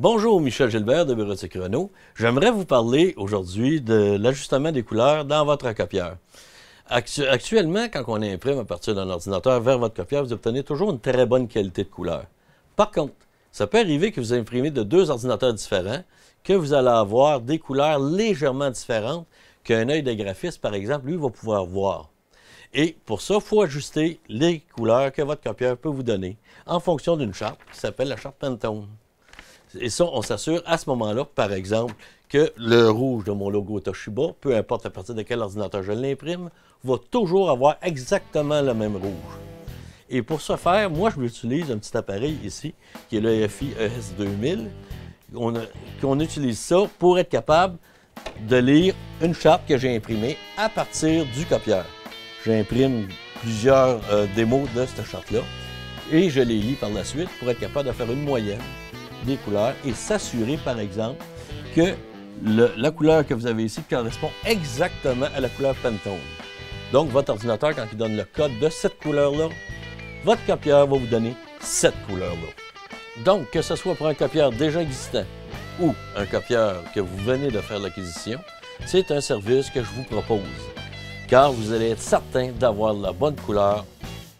Bonjour, Michel Gilbert de Bureautique Renault. J'aimerais vous parler aujourd'hui de l'ajustement des couleurs dans votre copieur. Actuellement, quand on imprime à partir d'un ordinateur vers votre copieur, vous obtenez toujours une très bonne qualité de couleur. Par contre, ça peut arriver que vous imprimez de deux ordinateurs différents, que vous allez avoir des couleurs légèrement différentes qu'un œil de graphiste, par exemple, lui, va pouvoir voir. Et pour ça, il faut ajuster les couleurs que votre copieur peut vous donner en fonction d'une charte qui s'appelle la charte Pantone. Et ça, on s'assure à ce moment-là, par exemple, que le rouge de mon logo Toshiba, peu importe à partir de quel ordinateur je l'imprime, va toujours avoir exactement le même rouge. Et pour ce faire, moi, je utilise un petit appareil ici, qui est le FI ES2000. On utilise ça pour être capable de lire une charte que j'ai imprimée à partir du copieur. J'imprime plusieurs démos de cette charte-là et je les lis par la suite pour être capable de faire une moyenne des couleurs et s'assurer, par exemple, que la couleur que vous avez ici correspond exactement à la couleur Pantone. Donc, votre ordinateur, quand il donne le code de cette couleur-là, votre copieur va vous donner cette couleur-là. Donc, que ce soit pour un copieur déjà existant ou un copieur que vous venez de faire l'acquisition, c'est un service que je vous propose, car vous allez être certain d'avoir la bonne couleur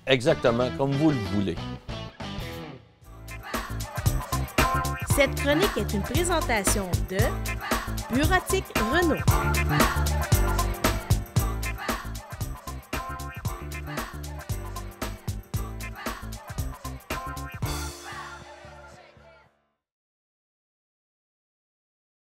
exactement comme vous le voulez. Cette chronique est une présentation de Bureautique Renault.